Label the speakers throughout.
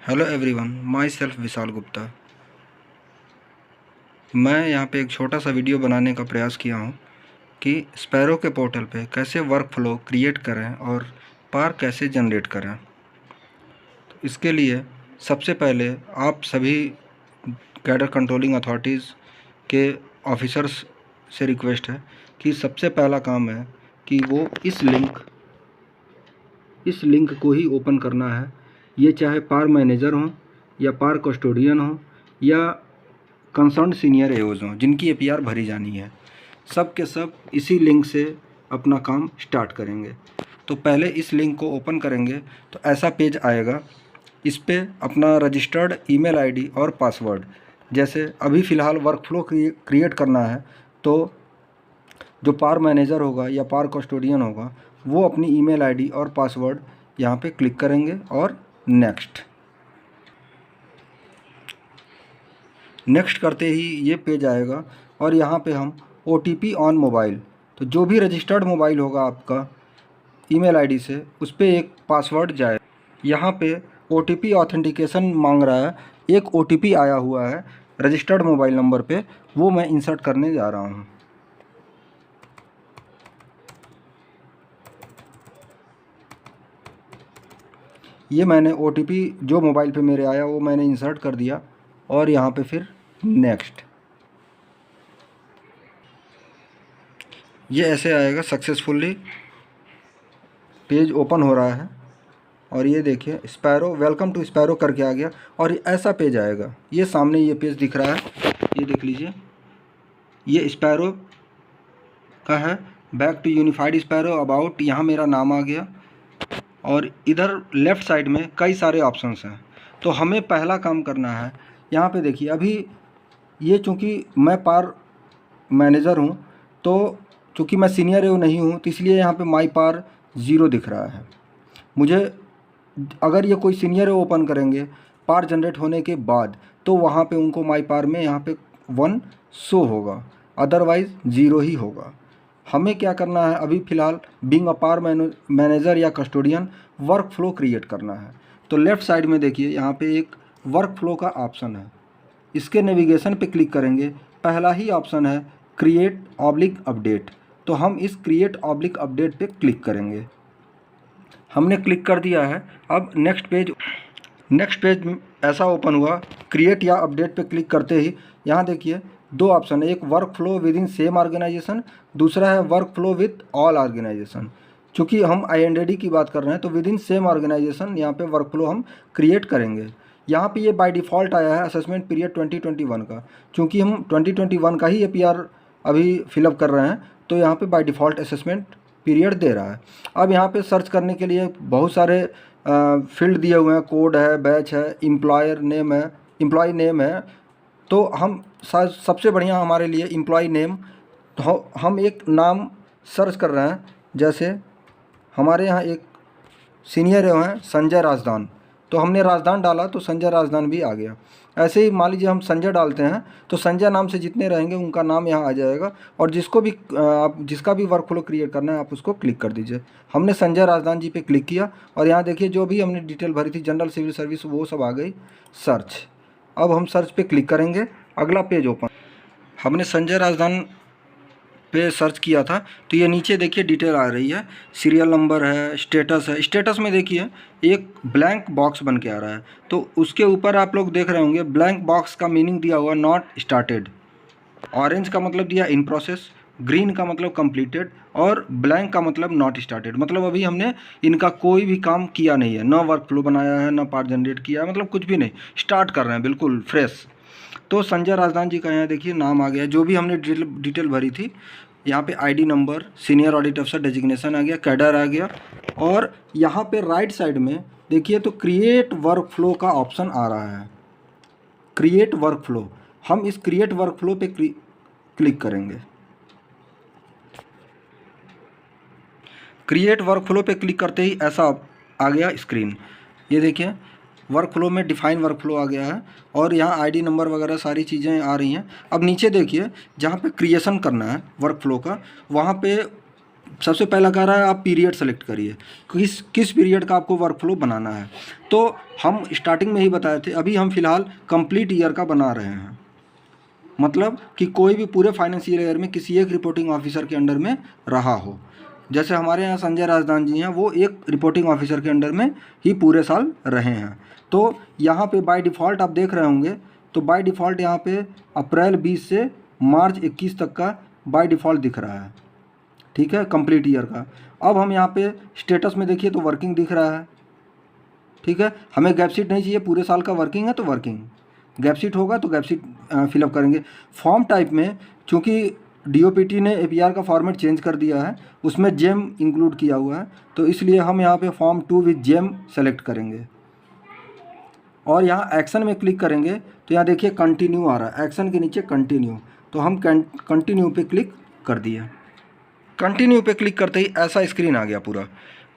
Speaker 1: Hello everyone, my self Vishal Gupta. मैं यहाँ पे एक छोटा सा वीडियो बनाने का प्रयास किया हूँ कि स्पैरो के पोर्टल पे कैसे वर्क फ्लो क्रिएट करें और पार कैसे जनरेट करें। तो इसके लिए सबसे पहले आप सभी कैडर कंट्रोलिंग अथॉरिटीज़ के ऑफिसर्स से रिक्वेस्ट है कि सबसे पहला काम है कि वो इस लिंक को ही ओपन करना है। ये चाहे पार मैनेजर हो या पार कस्टोडियन हो या कंसर्न सीनियर एओज हों जिनकी एपीआर भरी जानी है, सब के सब इसी लिंक से अपना काम स्टार्ट करेंगे। तो पहले इस लिंक को ओपन करेंगे तो ऐसा पेज आएगा। इस पे अपना रजिस्टर्ड ईमेल आईडी और पासवर्ड, जैसे अभी फ़िलहाल वर्कफ्लो क्रिएट करना है तो जो पार मैनेजर होगा या पार कस्टोडियन होगा वो अपनी ईमेल आईडी और पासवर्ड यहाँ पे क्लिक करेंगे और नेक्स्ट करते ही ये पेज आएगा और यहाँ पे हम OTP ऑन मोबाइल, तो जो भी रजिस्टर्ड मोबाइल होगा आपका ईमेल आईडी से उस पर एक पासवर्ड जाए। यहाँ पे OTP ऑथेंटिकेशन मांग रहा है, एक OTP आया हुआ है रजिस्टर्ड मोबाइल नंबर पे, वो मैं इंसर्ट करने जा रहा हूँ। ये मैंने OTP जो मोबाइल पे मेरे आया वो मैंने इंसर्ट कर दिया और यहाँ पे फिर नेक्स्ट, ये ऐसे आएगा। सक्सेसफुली पेज ओपन हो रहा है और ये देखिए स्पैरो, वेलकम टू स्पैरो करके आ गया और ऐसा पेज आएगा। ये सामने ये पेज दिख रहा है, ये देख लीजिए, ये स्पैरो का है। Back to unified sparrow, about, यहाँ मेरा नाम आ गया और इधर लेफ़्ट साइड में कई सारे ऑप्शंस हैं। तो हमें पहला काम करना है, यहाँ पे देखिए अभी ये चूँकि मैं पार मैनेजर हूँ तो चूँकि मैं सीनियर एओ नहीं हूँ तो इसलिए यहाँ पे माई पार 0 दिख रहा है। मुझे अगर ये कोई सीनियर एओ ओपन करेंगे पार जनरेट होने के बाद तो वहाँ पे उनको माई पार में यहाँ पे 1 शो होगा, अदरवाइज़ 0 ही होगा। हमें क्या करना है, अभी फ़िलहाल बीइंग अ पार मैनेजर या कस्टोडियन वर्क फ्लो क्रिएट करना है। तो लेफ़्ट साइड में देखिए यहाँ पे एक वर्क फ्लो का ऑप्शन है, इसके नेविगेशन पे क्लिक करेंगे, पहला ही ऑप्शन है क्रिएट ऑब्लिक अपडेट। तो हम इस क्रिएट ऑब्लिक अपडेट पे क्लिक करेंगे। हमने क्लिक कर दिया है। अब नेक्स्ट पेज ऐसा ओपन हुआ। क्रिएट या अपडेट पे क्लिक करते ही यहाँ देखिए 2 ऑप्शन है, एक workflow within same organization, दूसरा है workflow with all organization. चूँकि हम INDD की बात कर रहे हैं तो विद इन सेम ऑर्गेनाइजेशन यहाँ पे वर्क फ्लो हम क्रिएट करेंगे। यहाँ पे ये बाय डिफ़ॉल्ट आया है असेसमेंट पीरियड 2021 का, चूँकि हम 2021 का ही APR अभी फिलअप कर रहे हैं तो यहाँ पे बाय डिफ़ॉल्ट असेसमेंट पीरियड दे रहा है। अब यहाँ पे सर्च करने के लिए बहुत सारे फील्ड दिए हुए हैं, कोड है, बैच है, एम्प्लॉय नेम है। तो हम सबसे बढ़िया हमारे लिए एम्प्लॉय नेम, तो हम एक नाम सर्च कर रहे हैं। जैसे हमारे यहाँ एक सीनियर हैं संजय राजदान, तो हमने राजदान डाला तो संजय राजदान भी आ गया। ऐसे ही मान लीजिए हम संजय डालते हैं तो संजय नाम से जितने रहेंगे उनका नाम यहाँ आ जाएगा और जिसका भी वर्क फ्लो क्रिएट करना है आप उसको क्लिक कर दीजिए। हमने संजय राजदान जी पे क्लिक किया और यहाँ देखिए जो भी हमने डिटेल भरी थी, जनरल सिविल सर्विस, वो सब आ गई। सर्च, अब हम सर्च पे क्लिक करेंगे, अगला पेज ओपन। हमने संजय राजदान पे सर्च किया था तो ये नीचे देखिए डिटेल आ रही है, सीरियल नंबर है, स्टेटस है। स्टेटस में देखिए एक ब्लैंक बॉक्स बन के आ रहा है, तो उसके ऊपर आप लोग देख रहे होंगे ब्लैंक बॉक्स का मीनिंग दिया हुआ नॉट स्टार्टेड, ऑरेंज का मतलब दिया इन प्रोसेस, ग्रीन का मतलब कंप्लीटेड और ब्लैंक का मतलब नॉट स्टार्टेड। मतलब अभी हमने इनका कोई भी काम किया नहीं है, ना वर्क फ्लो बनाया है, ना पार्ट जनरेट किया है, मतलब कुछ भी नहीं, स्टार्ट कर रहे हैं बिल्कुल फ्रेश। तो संजय राजदान जी का यहाँ देखिए नाम आ गया, जो भी हमने डिटेल भरी थी। यहाँ पे ID नंबर, सीनियर ऑडिट अफसर डेजिग्नेशन आ गया, कैडर आ गया और यहाँ पे राइट साइड में देखिए तो क्रिएट वर्क फ्लो का ऑप्शन आ रहा है, क्रिएट वर्क फ्लो। हम इस क्रिएट वर्क फ्लो पे क्लिक करेंगे। क्रिएट वर्क फ्लो पे क्लिक करते ही ऐसा आ गया स्क्रीन, ये देखिए वर्क फ्लो में डिफाइन वर्क फ्लो आ गया है और यहाँ ID नंबर वगैरह सारी चीज़ें आ रही हैं। अब नीचे देखिए जहाँ पे क्रिएशन करना है वर्क फ्लो का, वहाँ पे सबसे पहला कह रहा है आप पीरियड सेलेक्ट करिए, किस पीरियड का आपको वर्कफ्लो बनाना है। तो हम स्टार्टिंग में ही बताए थे, अभी हम फ़िलहाल कंप्लीट ईयर का बना रहे हैं, मतलब कि कोई भी पूरे फाइनेंशियल ईयर में किसी एक रिपोर्टिंग ऑफिसर के अंडर में रहा हो। जैसे हमारे यहाँ संजय राजदान जी हैं, वो एक रिपोर्टिंग ऑफिसर के अंडर में ही पूरे साल रहे हैं। तो यहाँ पे बाय डिफ़ॉल्ट आप देख रहे होंगे, तो बाय डिफ़ॉल्ट यहाँ पे अप्रैल 20 से मार्च 21 तक का बाय डिफ़ॉल्ट दिख रहा है, ठीक है, कंप्लीट ईयर का। अब हम यहाँ पे स्टेटस में देखिए तो वर्किंग दिख रहा है, ठीक है। हमें गैप शीट नहीं चाहिए, पूरे साल का वर्किंग है तो वर्किंग, गैप शीट होगा तो गैप शीट फिलअप करेंगे। फॉर्म टाइप में चूँकि डीओपीटी ने एपीआर का फॉर्मेट चेंज कर दिया है, उसमें जेम इंक्लूड किया हुआ है, तो इसलिए हम यहाँ पे फॉर्म 2 विद जेम सेलेक्ट करेंगे और यहाँ एक्शन में क्लिक करेंगे तो यहाँ देखिए कंटिन्यू आ रहा है, एक्शन के नीचे कंटिन्यू, तो हम कंटिन्यू पे क्लिक कर दिए। कंटिन्यू पे क्लिक करते ही ऐसा स्क्रीन आ गया पूरा।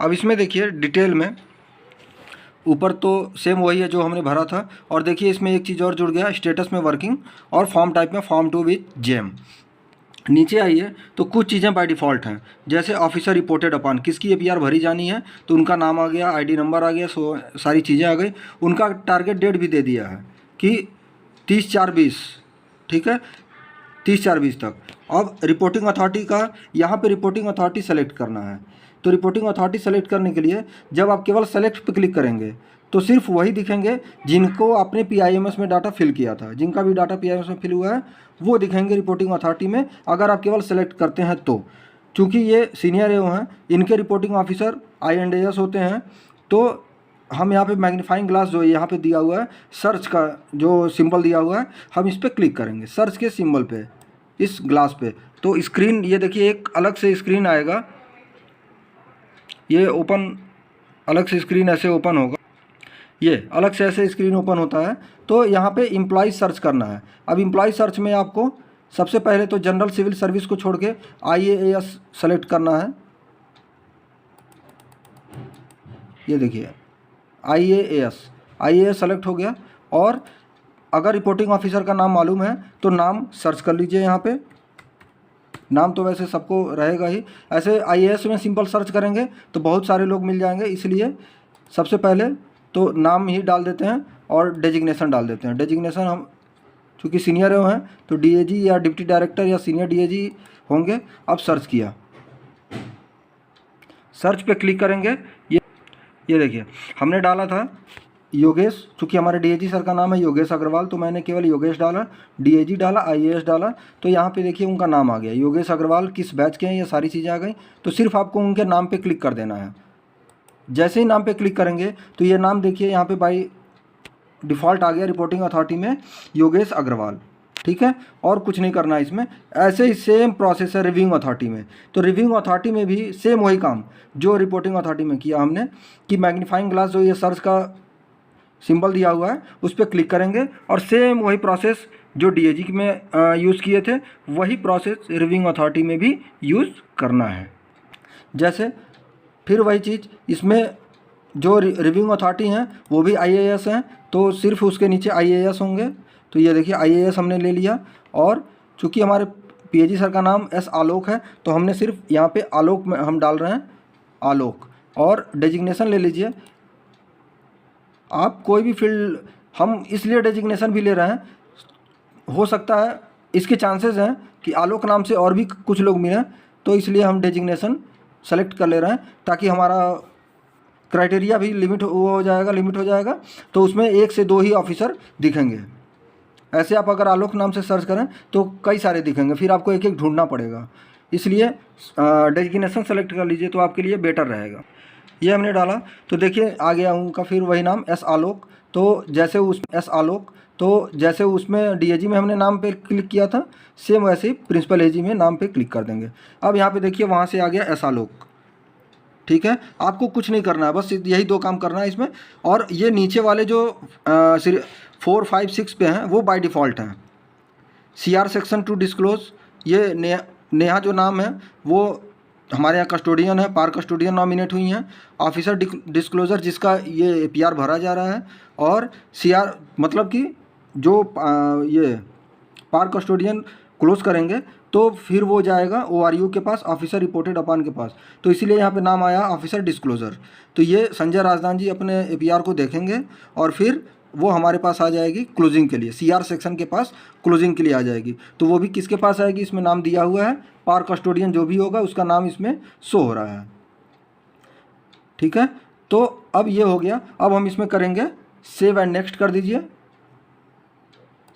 Speaker 1: अब इसमें देखिए डिटेल में ऊपर तो सेम वही है जो हमने भरा था, और देखिए इसमें एक चीज़ और जुड़ गया, स्टेटस में वर्किंग और फॉर्म टाइप में फॉर्म 2 विथ जेम। नीचे आइए तो कुछ चीज़ें बाय डिफ़ॉल्ट हैं, जैसे ऑफिसर रिपोर्टेड अपॉन, किसकी एपीआर भरी जानी है तो उनका नाम आ गया, आईडी नंबर आ गया, सारी चीज़ें आ गई। उनका टारगेट डेट भी दे दिया है कि 30/4/20, ठीक है, 30/4/20 तक। अब रिपोर्टिंग अथॉरिटी का यहाँ पे रिपोर्टिंग अथॉरिटी सेलेक्ट करना है, तो रिपोर्टिंग अथॉरिटी सेलेक्ट करने के लिए जब आप केवल सेलेक्ट पे क्लिक करेंगे तो सिर्फ वही दिखेंगे जिनको आपने पीआईएमएस में डाटा फिल किया था, जिनका भी डाटा पीआईएमएस में फिल हुआ है वो दिखेंगे रिपोर्टिंग अथॉरिटी में, अगर आप केवल सेलेक्ट करते हैं तो। चूँकि ये सीनियर एओ हैं, इनके रिपोर्टिंग ऑफिसर INDAS होते हैं, तो हम यहाँ पे मैग्नीफाइंग ग्लास जो यहाँ पे दिया हुआ है, सर्च का जो सिंबल दिया हुआ है, हम इस पर क्लिक करेंगे, सर्च के सिंबल पे, इस ग्लास पे, तो स्क्रीन ये देखिए एक अलग से स्क्रीन आएगा, ये ओपन अलग से स्क्रीन ऐसे ओपन होगा, ये अलग से ऐसे स्क्रीन ओपन होता है। तो यहाँ पे एम्प्लॉय सर्च करना है। अब एम्प्लॉय सर्च में आपको सबसे पहले तो जनरल सिविल सर्विस को छोड़ के IAS सेलेक्ट करना है, ये देखिए IAS सेलेक्ट हो गया। और अगर रिपोर्टिंग ऑफिसर का नाम मालूम है तो नाम सर्च कर लीजिए, यहाँ पे नाम तो वैसे सबको रहेगा ही, ऐसे IAS में सिंपल सर्च करेंगे तो बहुत सारे लोग मिल जाएंगे, इसलिए सबसे पहले तो नाम ही डाल देते हैं और डेजिग्नेशन डाल देते हैं। डेजिग्नेशन हम चूँकि सीनियर हैं तो DAG या डिप्टी डायरेक्टर या सीनियर DAG होंगे। अब सर्च किया, सर्च पे क्लिक करेंगे, ये देखिए हमने डाला था योगेश, चूँकि हमारे DAG सर का नाम है योगेश अग्रवाल, तो मैंने केवल योगेश डाला, DAG डाला, IAS डाला, तो यहाँ पे देखिए उनका नाम आ गया योगेश अग्रवाल, किस बैच के हैं, ये सारी चीज़ें आ गई। तो सिर्फ आपको उनके नाम पे क्लिक कर देना है। जैसे ही नाम पे क्लिक करेंगे तो ये नाम देखिए यहाँ पे बाय डिफ़ॉल्ट आ गया रिपोर्टिंग अथॉरिटी में योगेश अग्रवाल, ठीक है, और कुछ नहीं करना है इसमें। ऐसे ही सेम प्रोसेस है रिव्यूइंग अथॉरिटी में, तो रिव्यूइंग अथॉरिटी में भी सेम वही काम जो रिपोर्टिंग अथॉरिटी में किया हमने, कि मैग्नीफाइंग ग्लास जो ये सर्च का सिंबल दिया हुआ है उस पर क्लिक करेंगे और सेम वही प्रोसेस जो DAG में यूज़ किए थे वही प्रोसेस रिव्यूइंग अथॉरिटी में भी यूज़ करना है। जैसे फिर वही चीज़, इसमें जो रिव्यूइंग अथॉरिटी हैं वो भी IAS हैं, तो सिर्फ उसके नीचे IAS होंगे। तो ये देखिए IAS हमने ले लिया, और चूँकि हमारे PAG सर का नाम S आलोक है तो हमने सिर्फ यहाँ पे आलोक में हम डाल रहे हैं आलोक। और डेजिग्नेशन ले लीजिए, आप कोई भी फील्ड, हम इसलिए डेजिग्नेशन भी ले रहे हैं, हो सकता है इसके चांसेस हैं कि आलोक नाम से और भी कुछ लोग मिलें, तो इसलिए हम डेजिग्नेशन सेलेक्ट कर ले रहे हैं ताकि हमारा क्राइटेरिया भी लिमिट हो जाएगा, तो उसमें 1 से 2 ही ऑफिसर दिखेंगे। ऐसे आप अगर आलोक नाम से सर्च करें तो कई सारे दिखेंगे, फिर आपको एक एक ढूंढना पड़ेगा, इसलिए डेजिग्नेशन सेलेक्ट कर लीजिए तो आपके लिए बेटर रहेगा। ये हमने डाला तो देखिए आ गया उनका फिर वही नाम S आलोक, तो जैसे उस S आलोक, तो जैसे उसमें DAG में हमने नाम पे क्लिक किया था सेम वैसे ही प्रिंसिपल AG में नाम पे क्लिक कर देंगे। अब यहाँ पे देखिए वहाँ से आ गया S आलोक, ठीक है, आपको कुछ नहीं करना है, बस यही 2 काम करना है इसमें। और ये नीचे वाले जो 4, 5, 6 पे हैं वो बाय डिफ़ॉल्ट हैं। CR सेक्शन टू डिस्क्लोज, ये नेहा जो नाम है वो हमारे यहाँ कस्टोडियन है, पार कस्टोडियन नॉमिनेट हुई हैं। ऑफिसर डिस्क्लोज़र जिसका ये APR भरा जा रहा है, और CR मतलब कि जो ये पार कस्टोडियन क्लोज करेंगे तो फिर वो जाएगा ORU के पास, ऑफिसर रिपोर्टेड अपॉन के पास। तो इसीलिए यहाँ पे नाम आया ऑफिसर डिस्क्लोजर। तो ये संजय राजदान जी अपने APR को देखेंगे और फिर वो हमारे पास आ जाएगी क्लोजिंग के लिए, CR सेक्शन के पास क्लोजिंग के लिए आ जाएगी। तो वो भी किसके पास आएगी, इसमें नाम दिया हुआ है, पावर कस्टोडियन जो भी होगा उसका नाम इसमें शो हो रहा है। ठीक है, तो अब ये हो गया। अब हम इसमें करेंगे सेव एंड नेक्स्ट कर दीजिए,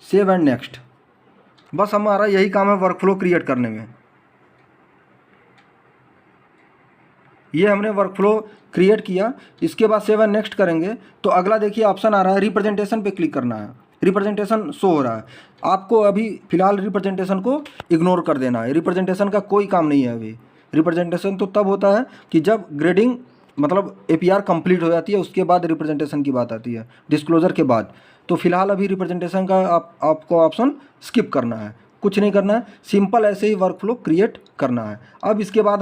Speaker 1: सेव एंड नेक्स्ट। बस हमारा यही काम है वर्कफ्लो क्रिएट करने में। ये हमने वर्कफ्लो क्रिएट किया, इसके बाद सेव एंड नेक्स्ट करेंगे तो अगला देखिए ऑप्शन आ रहा है रिप्रेजेंटेशन पे क्लिक करना है। रिप्रेजेंटेशन शो हो रहा है, आपको अभी फिलहाल रिप्रेजेंटेशन को इग्नोर कर देना है। रिप्रेजेंटेशन का कोई काम नहीं है अभी। रिप्रेजेंटेशन तो तब होता है कि जब ग्रेडिंग मतलब APR कंप्लीट हो जाती है, उसके बाद रिप्रेजेंटेशन की बात आती है, डिस्क्लोजर के बाद। तो फिलहाल अभी रिप्रेजेंटेशन का आपको ऑप्शन स्किप करना है, कुछ नहीं करना है, सिंपल ऐसे ही वर्कफ्लो क्रिएट करना है। अब इसके बाद हम